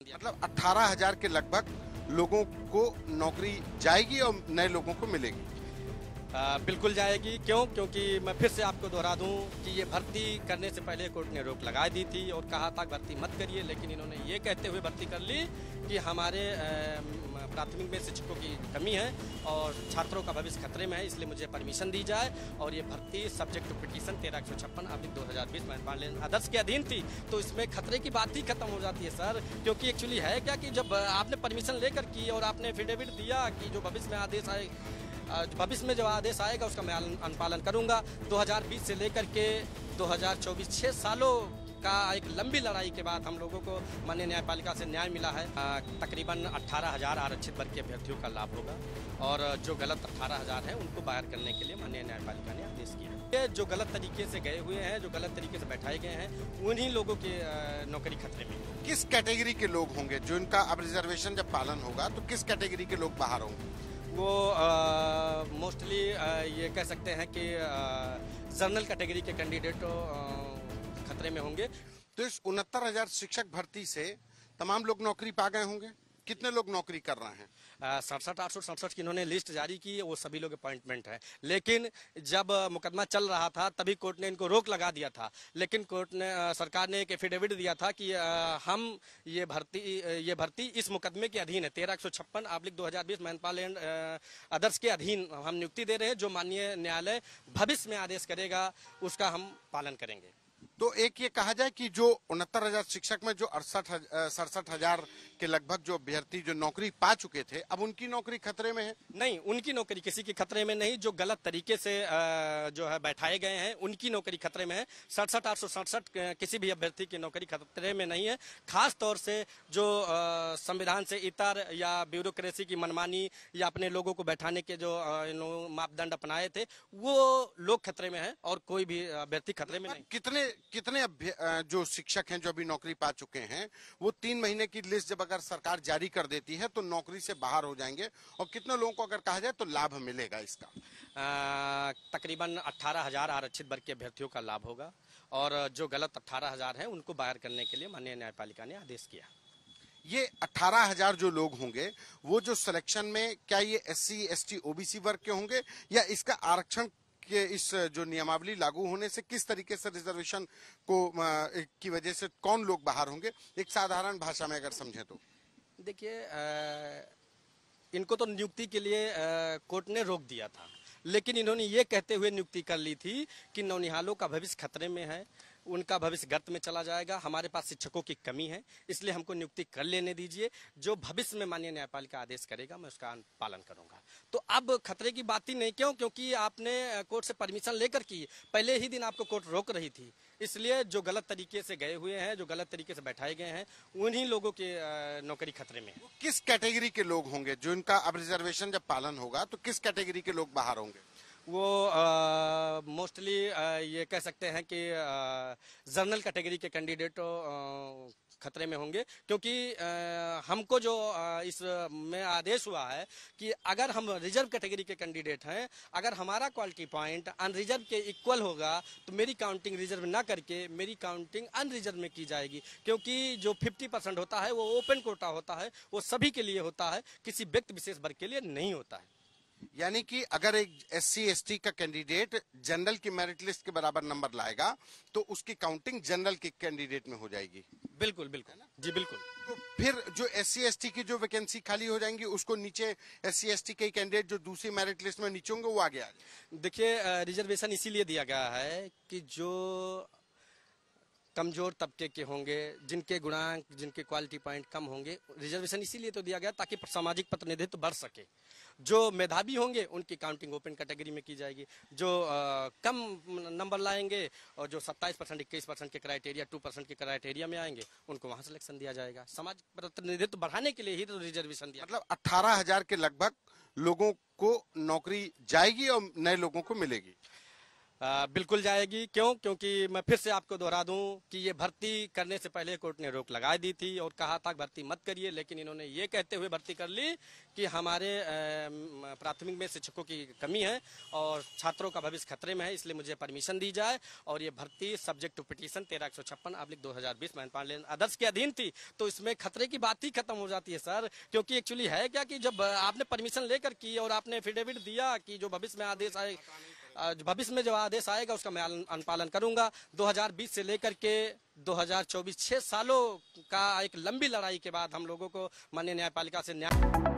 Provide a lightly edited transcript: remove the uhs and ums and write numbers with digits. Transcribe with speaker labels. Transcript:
Speaker 1: मतलब 18,000 के लगभग लोगों को नौकरी जाएगी और नए लोगों को मिलेगी।
Speaker 2: बिल्कुल जाएगी। क्यों? क्योंकि मैं फिर से आपको दोहरा दूं कि ये भर्ती करने से पहले कोर्ट ने रोक लगा दी थी और कहा था भर्ती मत करिए, लेकिन इन्होंने ये कहते हुए भर्ती कर ली कि हमारे प्राथमिक में शिक्षकों की कमी है और छात्रों का भविष्य खतरे में है, इसलिए मुझे परमिशन दी जाए। और ये भर्ती सब्जेक्ट टू पिटीशन 1356/2020 महिला आदर्श के अधीन थी, तो इसमें खतरे की बात ही खत्म हो जाती है सर। क्योंकि एक्चुअली है क्या कि जब आपने परमिशन लेकर की और आपने एफिडेविट दिया कि जो भविष्य में आदेश आए, भविष्य में जो आदेश आएगा उसका मैं अनुपालन करूंगा। 2020 से लेकर के 2024 6 सालों का एक लंबी लड़ाई के बाद हम लोगों को माननीय न्यायपालिका से न्याय मिला है। तकरीबन 18,000 आरक्षित वर्ग के अभ्यर्थियों का लाभ होगा और जो गलत 18,000 हैं उनको बाहर करने के लिए माननीय न्यायपालिका ने आदेश किया है। ये जो गलत तरीके से गए हुए हैं, जो गलत तरीके से बैठाए गए हैं, उन्हीं लोगों की नौकरी खतरे में।
Speaker 1: किस कैटेगरी के लोग होंगे जो इनका अब रिजर्वेशन जब पालन होगा तो किस कैटेगरी के लोग बाहर होंगे?
Speaker 2: वो मोस्टली ये कह सकते हैं कि जनरल कैटेगरी के कैंडिडेट खतरे में होंगे।
Speaker 1: तो इस 69,000 शिक्षक भर्ती से तमाम लोग नौकरी पा गए होंगे। कितने लोग नौकरी कर रहे हैं?
Speaker 2: 67,867 की इन्होंने लिस्ट जारी की, वो सभी लोग अपॉइंटमेंट है। लेकिन जब मुकदमा चल रहा था तभी कोर्ट ने इनको रोक लगा दिया था। लेकिन कोर्ट ने सरकार ने एक एफिडेविट दिया था कि हम ये भर्ती इस मुकदमे के अधीन है, 1356/2020 महिला एंड अदर्स के अधीन हम नियुक्ति दे रहे हैं। जो माननीय न्यायालय भविष्य में आदेश करेगा उसका हम पालन करेंगे।
Speaker 1: तो एक ये कहा जाए कि जो 69,000 शिक्षक में जो 67,000 के लगभग जो अभ्यर्थी जो नौकरी पा चुके थे, अब उनकी नौकरी खतरे में है?
Speaker 2: नहीं, उनकी नौकरी किसी की खतरे में नहीं। जो गलत तरीके से जो है बैठाए गए हैं उनकी नौकरी खतरे में है। 67,867 किसी भी अभ्यर्थी की नौकरी खतरे में नहीं है। खास तौर से जो संविधान से इतर या ब्यूरोक्रेसी की मनमानी या अपने लोगों को बैठाने के जो मापदंड अपनाए थे वो लोग खतरे में है और कोई भी अभ्यर्थी खतरे में नहीं।
Speaker 1: कितने जो शिक्षक हैं जो अभी नौकरी पा चुके हैं वो 3 महीने की लिस्ट जब अगर सरकार जारी कर देती है तो नौकरी से बाहर हो जाएंगे, और कितने लोगों को अगर कहा जाए तो लाभ मिलेगा इसका?
Speaker 2: तकरीबन 18,000 आरक्षित वर्ग के अभ्यर्थियों का लाभ होगा और जो गलत 18,000 हैं उनको बाहर करने के लिए माननीय न्यायपालिका ने आदेश किया।
Speaker 1: ये 18,000 जो लोग होंगे वो जो सिलेक्शन में, क्या ये SC ST OBC वर्ग के होंगे या इसका आरक्षण के इस जो नियमावली लागू होने से किस तरीके से रिजर्वेशन को की वजह से कौन लोग बाहर होंगे, एक साधारण भाषा में अगर समझे तो?
Speaker 2: देखिए, इनको तो नियुक्ति के लिए कोर्ट ने रोक दिया था, लेकिन इन्होंने ये कहते हुए नियुक्ति कर ली थी कि नौनिहालों का भविष्य खतरे में है, उनका भविष्य गर्त में चला जाएगा, हमारे पास शिक्षकों की कमी है, इसलिए हमको नियुक्ति कर लेने दीजिए। जो भविष्य में माननीय न्यायपालिका आदेश करेगा मैं उसका पालन करूंगा। तो अब खतरे की बात ही नहीं। क्यों? क्योंकि आपने कोर्ट से परमिशन लेकर की, पहले ही दिन आपको कोर्ट रोक रही थी, इसलिए जो गलत तरीके से गए हुए हैं, जो गलत तरीके से बैठाए गए हैं, उन्हीं लोगों की नौकरी खतरे में है।
Speaker 1: किस कैटेगरी के लोग होंगे जो इनका अब रिजर्वेशन जब पालन होगा तो किस कैटेगरी के लोग बाहर होंगे?
Speaker 2: वो मोस्टली ये कह सकते हैं कि जनरल कैटेगरी के कैंडिडेट खतरे में होंगे। क्योंकि हमको जो इस में आदेश हुआ है कि अगर हम रिजर्व कैटेगरी के कैंडिडेट हैं, अगर हमारा क्वालिटी पॉइंट अनरिजर्व के इक्वल होगा तो मेरी काउंटिंग रिजर्व ना करके मेरी काउंटिंग अनरिजर्व में की जाएगी। क्योंकि जो 50% होता है वो ओपन कोटा होता है, वो सभी के लिए होता है, किसी व्यक्ति विशेष वर्ग के लिए नहीं होता है।
Speaker 1: यानी कि अगर एक SC ST का कैंडिडेट जनरल की मेरिट लिस्ट के बराबर नंबर लाएगा तो उसकी काउंटिंग जनरल के कैंडिडेट में हो जाएगी।
Speaker 2: बिल्कुल बिल्कुल जी बिल्कुल।
Speaker 1: तो फिर जो SC ST की जो वैकेंसी खाली हो जाएंगी उसको नीचे SC ST के कैंडिडेट जो दूसरी मेरिट लिस्ट में नीचे होंगे वो आगे आ जाएंगे।
Speaker 2: देखिए, रिजर्वेशन इसीलिए दिया गया है कि जो कमजोर तबके के होंगे, जिनके गुणांक, जिनके क्वालिटी पॉइंट कम होंगे, रिजर्वेशन इसीलिए तो दिया गया ताकि सामाजिक प्रतिनिधित्व बढ़ सके। जो मेधावी होंगे उनकी काउंटिंग ओपन कैटेगरी में की जाएगी। जो कम नंबर लाएंगे और जो 27%, 21% के क्राइटेरिया, 2% के क्राइटेरिया में आएंगे उनको वहां सिलेक्शन दिया जाएगा। समाज प्रतिनिधित्व बढ़ाने के लिए ही तो रिजर्वेशन दिया।
Speaker 1: मतलब 18,000 के लगभग लोगों को नौकरी जाएगी और नए लोगों को मिलेगी।
Speaker 2: बिल्कुल जाएगी। क्यों? क्योंकि मैं फिर से आपको दोहरा दूं कि ये भर्ती करने से पहले कोर्ट ने रोक लगा दी थी और कहा था भर्ती मत करिए, लेकिन इन्होंने ये कहते हुए भर्ती कर ली कि हमारे प्राथमिक में शिक्षकों की कमी है और छात्रों का भविष्य खतरे में है, इसलिए मुझे परमिशन दी जाए। और ये भर्ती सब्जेक्ट टू पिटीशन 1356/2020 महिपाल आदर्श के अधीन थी, तो इसमें खतरे की बात ही खत्म हो जाती है सर। क्योंकि एक्चुअली है क्या कि जब आपने परमिशन लेकर की और आपने एफिडेविट दिया कि जो भविष्य में आदेश आए, भविष्य में जो आदेश आएगा उसका मैं अनुपालन करूंगा। 2020 से लेकर के 2024 6 सालों का एक लंबी लड़ाई के बाद हम लोगों को माननीय न्यायपालिका से न्याय